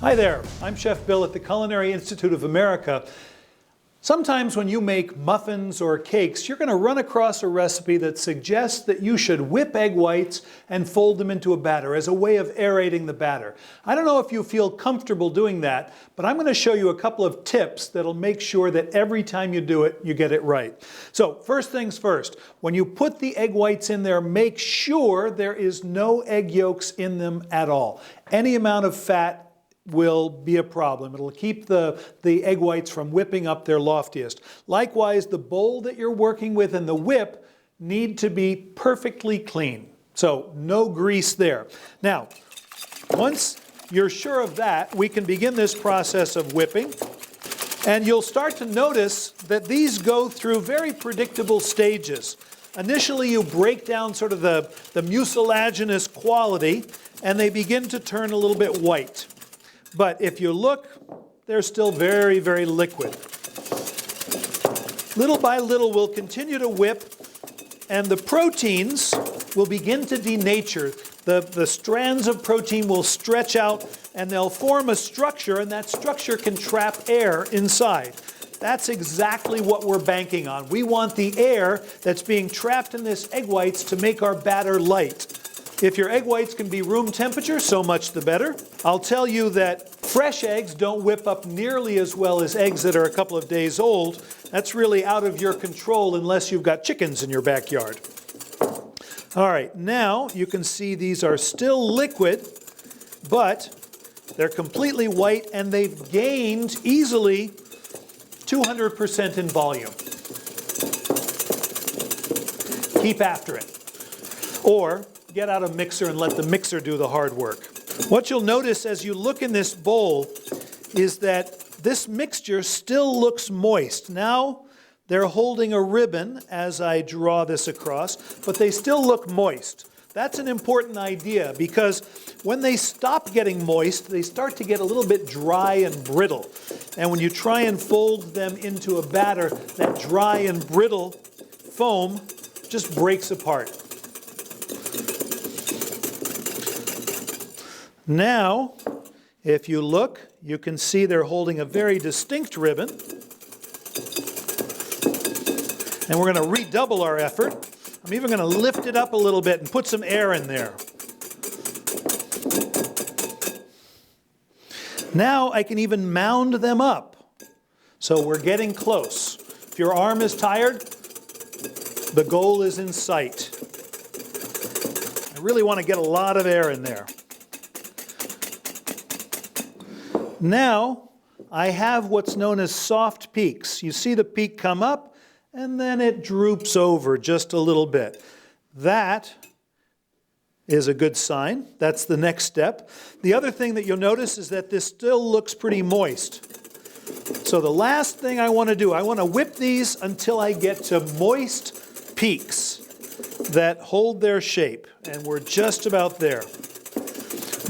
Hi there, I'm Chef Bill at the Culinary Institute of America. Sometimes when you make muffins or cakes, you're going to run across a recipe that suggests that you should whip egg whites and fold them into a batter as a way of aerating the batter. I don't know if you feel comfortable doing that, but I'm going to show you a couple of tips that'll make sure that every time you do it, you get it right. So first things first, when you put the egg whites in there, make sure there is no egg yolks in them at all. Any amount of fat will be a problem. It'll keep the egg whites from whipping up their loftiest. Likewise, the bowl that you're working with and the whip need to be perfectly clean. So no grease there. Now, once you're sure of that, we can begin this process of whipping. And you'll start to notice that these go through very predictable stages. Initially, you break down sort of the mucilaginous quality, and they begin to turn a little bit white. But if you look, they're still very, very liquid. Little by little, we'll continue to whip, and the proteins will begin to denature. The strands of protein will stretch out, and they'll form a structure, and that structure can trap air inside. That's exactly what we're banking on. We want the air that's being trapped in this egg whites to make our batter light. If your egg whites can be room temperature, so much the better. I'll tell you that fresh eggs don't whip up nearly as well as eggs that are a couple of days old. That's really out of your control unless you've got chickens in your backyard. All right, now you can see these are still liquid, but they're completely white and they've gained easily 200% in volume. Keep after it. Or get out a mixer and let the mixer do the hard work. What you'll notice as you look in this bowl is that this mixture still looks moist. Now they're holding a ribbon as I draw this across, but they still look moist. That's an important idea because when they stop getting moist, they start to get a little bit dry and brittle. And when you try and fold them into a batter, that dry and brittle foam just breaks apart. Now, if you look, you can see they're holding a very distinct ribbon. And we're going to redouble our effort. I'm even going to lift it up a little bit and put some air in there. Now I can even mound them up. So we're getting close. If your arm is tired, the goal is in sight. I really want to get a lot of air in there. Now, I have what's known as soft peaks. You see the peak come up, and then it droops over just a little bit. That is a good sign. That's the next step. The other thing that you'll notice is that this still looks pretty moist. So the last thing I want to do, I want to whip these until I get to moist peaks that hold their shape, and we're just about there.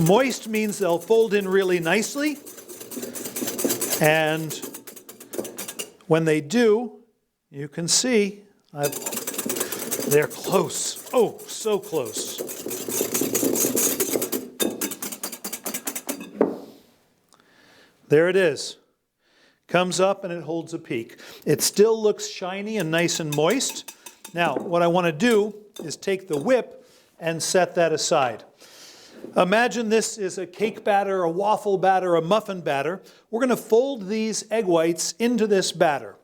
Moist means they'll fold in really nicely. And when they do, you can see they're close. Oh, so close. There it is. Comes up and it holds a peak. It still looks shiny and nice and moist. Now, what I want to do is take the whip and set that aside. Imagine this is a cake batter, a waffle batter, a muffin batter. We're going to fold these egg whites into this batter.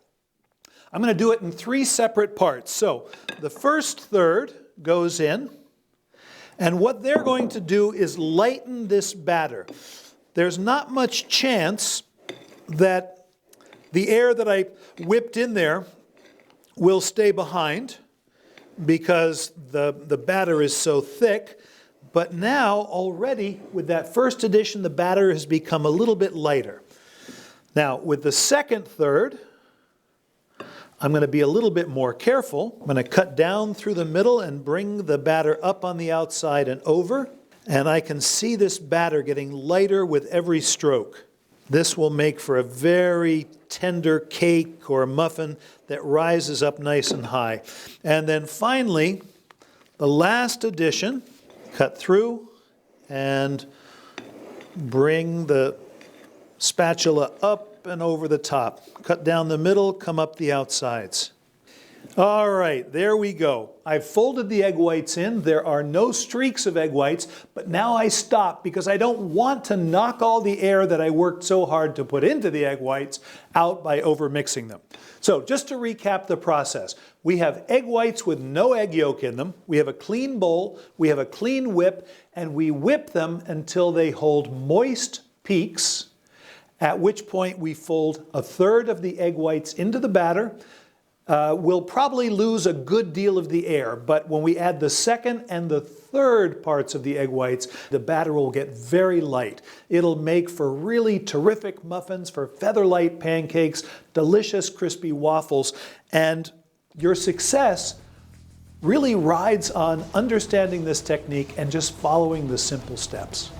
I'm going to do it in 3 separate parts. So the first third goes in, and what they're going to do is lighten this batter. There's not much chance that the air that I whipped in there will stay behind because the batter is so thick. But now, already, with that first addition, the batter has become a little bit lighter. Now, with the second third, I'm going to be a little bit more careful. I'm going to cut down through the middle and bring the batter up on the outside and over. And I can see this batter getting lighter with every stroke. This will make for a very tender cake or a muffin that rises up nice and high. And then finally, the last addition, cut through and bring the Spatula up and over the top. Cut down the middle, come up the outsides. All right, there we go. I've folded the egg whites in. There are no streaks of egg whites, but now I stop because I don't want to knock all the air that I worked so hard to put into the egg whites out by over-mixing them. So just to recap the process, we have egg whites with no egg yolk in them. We have a clean bowl, we have a clean whip, and we whip them until they hold moist peaks, at which point we fold a third of the egg whites into the batter. We'll probably lose a good deal of the air, but when we add the second and the third parts of the egg whites, the batter will get very light. It'll make for really terrific muffins, for feather-light pancakes, delicious crispy waffles, and your success really rides on understanding this technique and just following the simple steps.